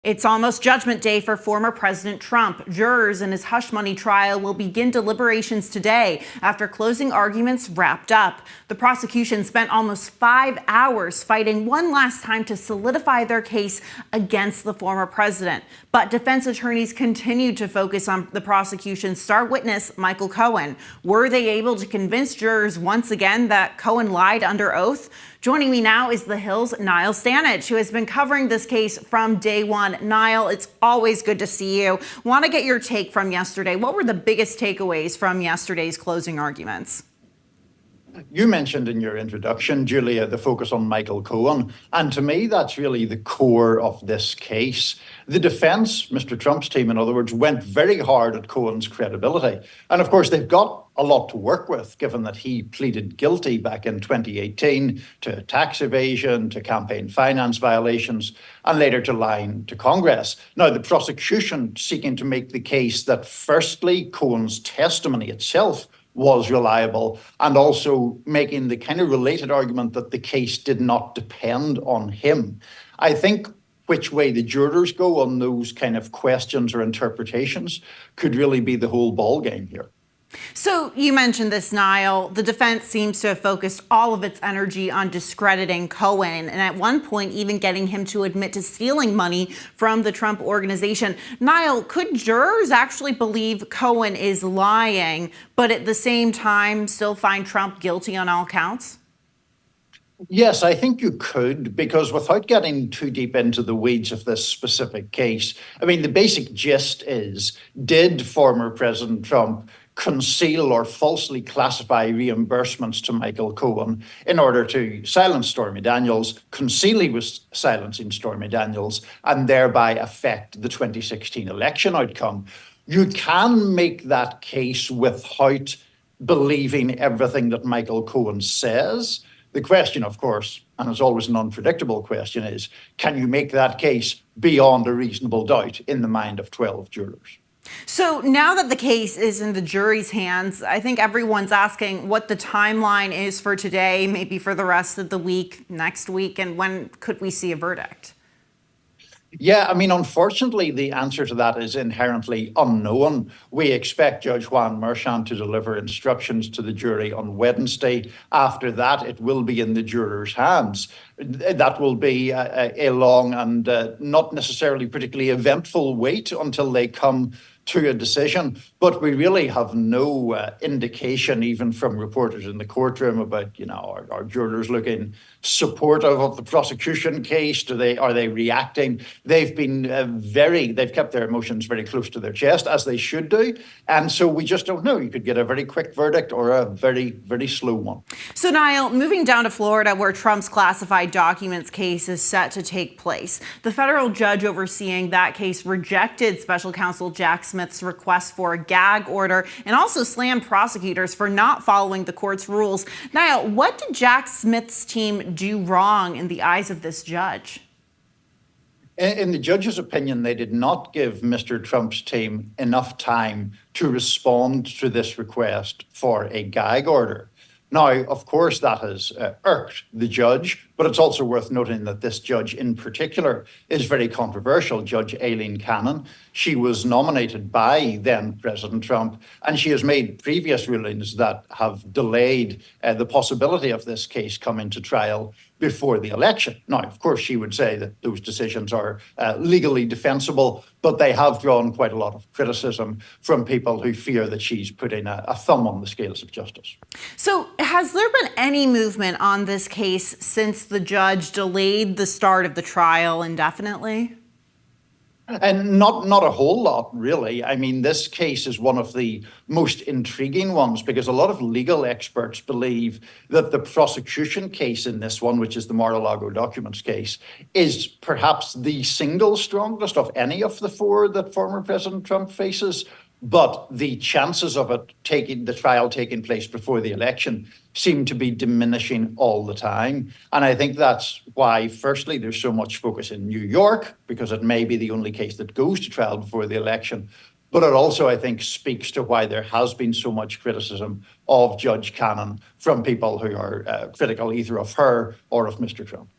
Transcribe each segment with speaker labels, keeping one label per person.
Speaker 1: It's almost Judgment Day for former President Trump. Jurors in his hush money trial will begin deliberations today after closing arguments wrapped up. The prosecution spent almost 5 hours fighting one last time to solidify their case against the former president. But defense attorneys continued to focus on the prosecution's star witness, Michael Cohen. Were they able to convince jurors once again that Cohen lied under oath? Joining me now is The Hill's Niall Stanage, who has been covering this case from day one. Niall, it's always good to see you. Want to get your take from yesterday. What were the biggest takeaways from yesterday's closing arguments?
Speaker 2: You mentioned in your introduction, Julia, the focus on Michael Cohen. And to me, that's really the core of this case. The defense, Mr. Trump's team, in other words, went very hard at Cohen's credibility. And of course, they've got a lot to work with, given that he pleaded guilty back in 2018 to tax evasion, to campaign finance violations, and later to lying to Congress. Now, the prosecution seeking to make the case that, firstly, Cohen's testimony itself was reliable, and also making the kind of related argument that the case did not depend on him. I think which way the jurors go on those kind of questions or interpretations could really be the whole ballgame here.
Speaker 1: So you mentioned this, Niall. The defense seems to have focused all of its energy on discrediting Cohen, and at one point even getting him to admit to stealing money from the Trump organization. Niall, could jurors actually believe Cohen is lying, but at the same time still find Trump guilty on all counts?
Speaker 2: Yes, I think you could, because without getting too deep into the weeds of this specific case, I mean, the basic gist is, did former President Trump conceal or falsely classify reimbursements to Michael Cohen in order to silence Stormy Daniels, conceal he was silencing Stormy Daniels, and thereby affect the 2016 election outcome? You can make that case without believing everything that Michael Cohen says. The question, of course, and it's always an unpredictable question, is can you make that case beyond a reasonable doubt in the mind of 12 jurors?
Speaker 1: So now that the case is in the jury's hands, I think everyone's asking what the timeline is for today, maybe for the rest of the week, next week, and when could we see a verdict?
Speaker 2: Yeah, I mean, unfortunately, the answer to that is inherently unknown. We expect Judge Juan Merchan to deliver instructions to the jury on Wednesday. After that, it will be in the jurors' hands. That will be a long and not necessarily particularly eventful wait until they come to a decision. But we really have no indication, even from reporters in the courtroom, about, are jurors looking supportive of the prosecution case? Are they reacting? They've been they've kept their emotions very close to their chest, as they should do. And so we just don't know. You could get a very quick verdict or a very, very slow one.
Speaker 1: So, Niall, moving down to Florida, where Trump's classified documents case is set to take place, the federal judge overseeing that case rejected special counsel Jack Smith's request for a gag order and also slammed prosecutors for not following the court's rules. Niall, what did Jack Smith's team do wrong in the eyes of this judge?
Speaker 2: In the judge's opinion, they did not give Mr. Trump's team enough time to respond to this request for a gag order. Now, of course, that has irked the judge, but it's also worth noting that this judge in particular is very controversial, Judge Aileen Cannon. She was nominated by then President Trump, and she has made previous rulings that have delayed the possibility of this case coming to trial before the election. Now, of course, she would say that those decisions are legally defensible, but they have drawn quite a lot of criticism from people who fear that she's putting a thumb on the scales of justice.
Speaker 1: So has there been any movement on this case since the judge delayed the start of the trial indefinitely?
Speaker 2: And not a whole lot, really. I mean, this case is one of the most intriguing ones because a lot of legal experts believe that the prosecution case in this one, which is the Mar-a-Lago documents case, is perhaps the single strongest of any of the four that former President Trump faces. But the chances of the trial taking place before the election seem to be diminishing all the time. And I think that's why, firstly, there's so much focus in New York, because it may be the only case that goes to trial before the election. But it also, I think, speaks to why there has been so much criticism of Judge Cannon from people who are critical either of her or of Mr. Trump.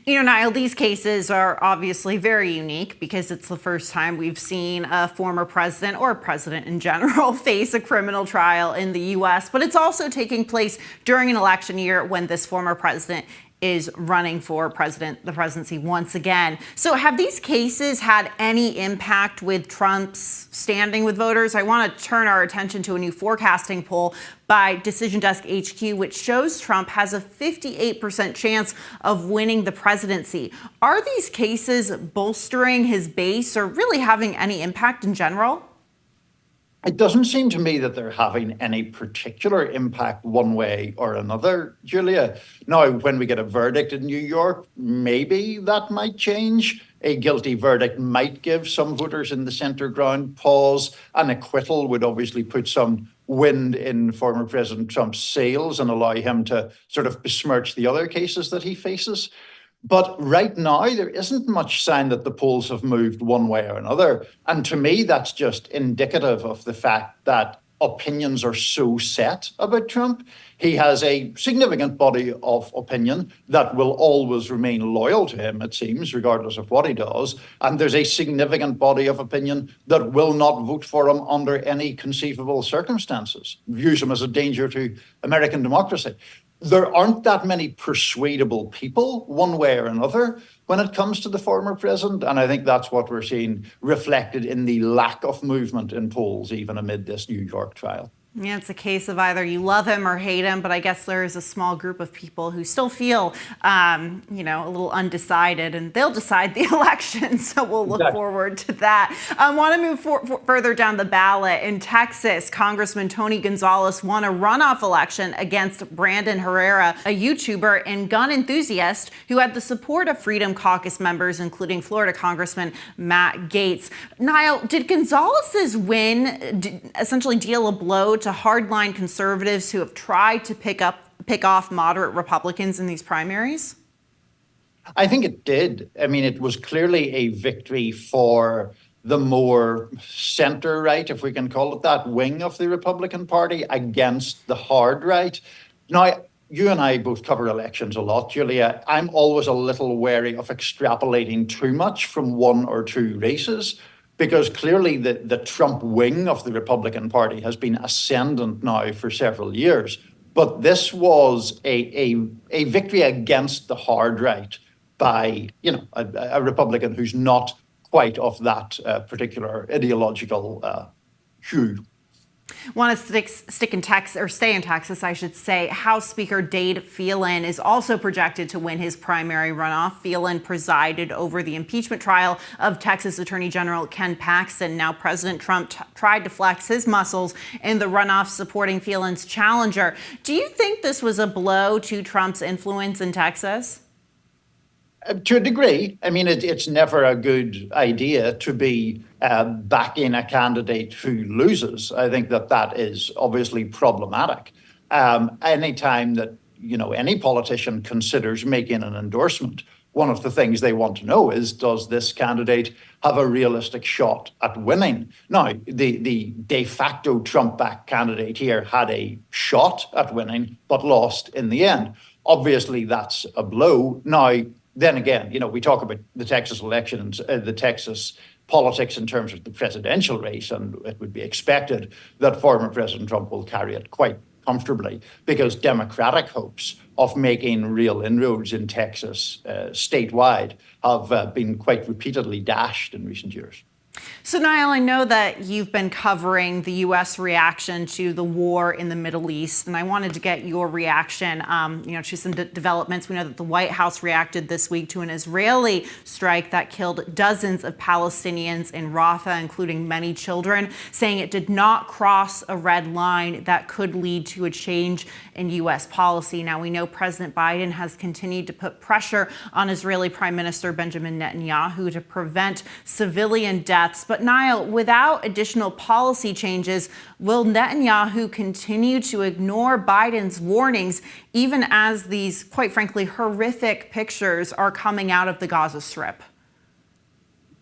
Speaker 1: Niall, these cases are obviously very unique because it's the first time we've seen a former president or president in general face a criminal trial in the U.S., but it's also taking place during an election year when this former president is running for the presidency once again. So have these cases had any impact with Trump's standing with voters? I want to turn our attention to a new forecasting poll by Decision Desk HQ, which shows Trump has a 58% chance of winning the presidency. Are these cases bolstering his base or really having any impact in general?
Speaker 2: It doesn't seem to me that they're having any particular impact one way or another, Julia. Now, when we get a verdict in New York, maybe that might change. A guilty verdict might give some voters in the center ground pause. An acquittal would obviously put some wind in former President Trump's sails and allow him to sort of besmirch the other cases that he faces. But right now, there isn't much sign that the polls have moved one way or another. And to me, that's just indicative of the fact that opinions are so set about Trump. He has a significant body of opinion that will always remain loyal to him, it seems, regardless of what he does. And there's a significant body of opinion that will not vote for him under any conceivable circumstances, views him as a danger to American democracy. There aren't that many persuadable people, one way or another, when it comes to the former president. And I think that's what we're seeing reflected in the lack of movement in polls, even amid this New York trial.
Speaker 1: Yeah, it's a case of either you love him or hate him, but I guess there is a small group of people who still feel, a little undecided, and they'll decide the election. So we'll look forward to that. I want to move further down the ballot. In Texas, Congressman Tony Gonzales won a runoff election against Brandon Herrera, a YouTuber and gun enthusiast who had the support of Freedom Caucus members, including Florida Congressman Matt Gaetz. Niall, did Gonzales's win essentially deal a blow to hardline conservatives who have tried to pick off moderate Republicans in these primaries?
Speaker 2: I think it did. I mean, it was clearly a victory for the more center right, if we can call it that, wing of the Republican Party against the hard right. Now, you and I both cover elections a lot, Julia. I'm always a little wary of extrapolating too much from one or two races, because clearly the Trump wing of the Republican Party has been ascendant now for several years. But this was a victory against the hard right by a Republican who's not quite of that particular ideological hue.
Speaker 1: Want to stick in Texas, or stay in Texas, I should say. House Speaker Dade Phelan is also projected to win his primary runoff. Phelan presided over the impeachment trial of Texas Attorney General Ken Paxton. Now, President Trump tried to flex his muscles in the runoff supporting Phelan's challenger. Do you think this was a blow to Trump's influence in Texas?
Speaker 2: To a degree. I mean, it's never a good idea to be backing a candidate who loses. I think that is obviously problematic. Anytime that any politician considers making an endorsement, one of the things they want to know is, does this candidate have a realistic shot at winning? Now, the de facto Trump-backed candidate here had a shot at winning, but lost in the end. Obviously, that's a blow. Now, then again, we talk about the Texas elections, the Texas politics in terms of the presidential race, and it would be expected that former President Trump will carry it quite comfortably, because Democratic hopes of making real inroads in Texas statewide have been quite repeatedly dashed in recent years.
Speaker 1: So, Niall, I know that you've been covering the U.S. reaction to the war in the Middle East, and I wanted to get your reaction, to some developments. We know that the White House reacted this week to an Israeli strike that killed dozens of Palestinians in Rafah, including many children, saying it did not cross a red line that could lead to a change in U.S. policy. Now, we know President Biden has continued to put pressure on Israeli Prime Minister Benjamin Netanyahu to prevent civilian deaths. But Niall, without additional policy changes, will Netanyahu continue to ignore Biden's warnings, even as these, quite frankly, horrific pictures are coming out of the Gaza Strip?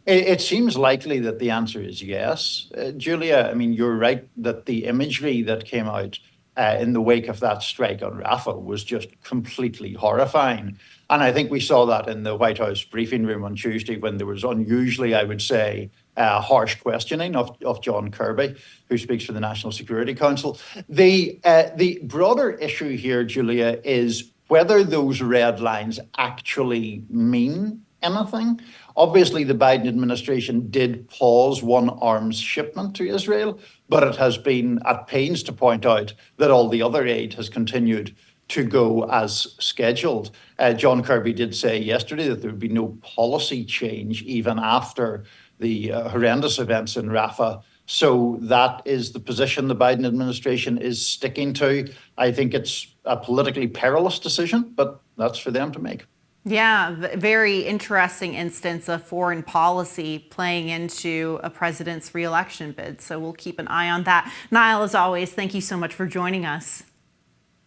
Speaker 2: It seems likely that the answer is yes, Julia. I mean, you're right that the imagery that came out in the wake of that strike on Rafah was just completely horrifying. And I think we saw that in the White House briefing room on Tuesday when there was unusually, I would say, harsh questioning of John Kirby, who speaks for the National Security Council. The broader issue here, Julia, is whether those red lines actually mean anything. Obviously, the Biden administration did pause one arms shipment to Israel, but it has been at pains to point out that all the other aid has continued to go as scheduled. John Kirby did say yesterday that there would be no policy change even after the horrendous events in Rafah. So that is the position the Biden administration is sticking to. I think it's a politically perilous decision, but that's for them to make.
Speaker 1: Yeah, very interesting instance of foreign policy playing into a president's reelection bid. So we'll keep an eye on that. Niall, as always, thank you so much for joining us.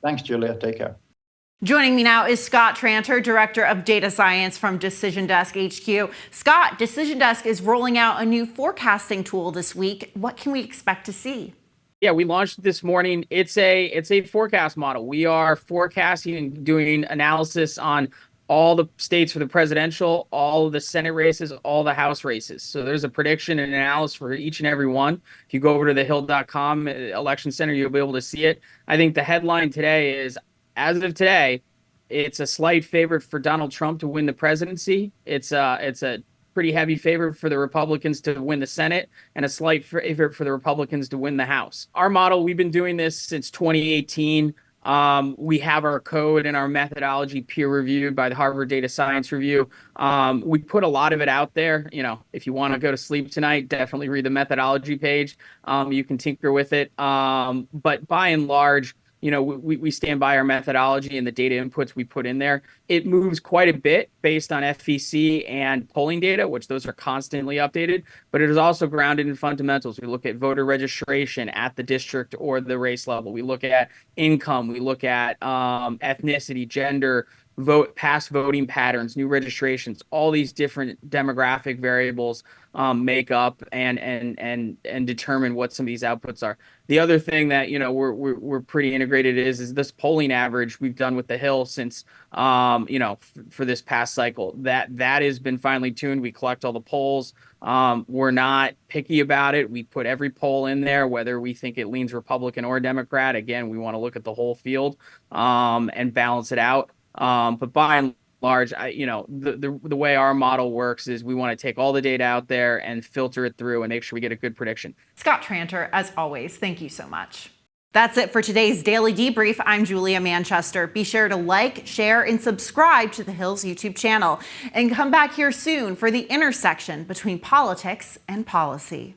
Speaker 2: Thanks, Julia. Take care.
Speaker 1: Joining me now is Scott Tranter, Director of Data Science from Decision Desk HQ. Scott, Decision Desk is rolling out a new forecasting tool this week. What can we expect to see?
Speaker 3: Yeah, we launched it this morning. It's a forecast model. We are forecasting and doing analysis on all the states for the presidential, all of the Senate races, all the House races. So there's a prediction and analysis for each and every one. If you go over to thehill.com election center, you'll be able to see it. I think the headline today is, as of today, it's a slight favorite for Donald Trump to win the presidency. It's a pretty heavy favorite for the Republicans to win the Senate and a slight favorite for the Republicans to win the House. Our model, we've been doing this since 2018. We have our code and our methodology peer reviewed by the Harvard Data Science Review. We put a lot of it out there. You know, if you want to go to sleep tonight, definitely read the methodology page. You can tinker with it. But by and large, you know, we stand by our methodology and the data inputs we put in there. It moves quite a bit based on FEC and polling data, which those are constantly updated, but it is also grounded in fundamentals. We look at voter registration at the district or the race level. We look at income. We look at ethnicity, gender, past voting patterns, new registrations. All these different demographic variables make up and determine what some of these outputs are. The other thing that, you know, we're pretty integrated is this polling average we've done with the Hill since you know, for this past cycle. That has been finely tuned. We collect all the polls. We're not picky about it. We put every poll in there, whether we think it leans Republican or Democrat. Again, we want to look at the whole field and balance it out. But by and large, you know, the way our model works is we want to take all the data out there and filter it through and make sure we get a good prediction.
Speaker 1: Scott Tranter, as always, thank you so much. That's it for today's Daily Debrief. I'm Julia Manchester. Be sure to like, share, and subscribe to The Hill's YouTube channel. And come back here soon for the intersection between politics and policy.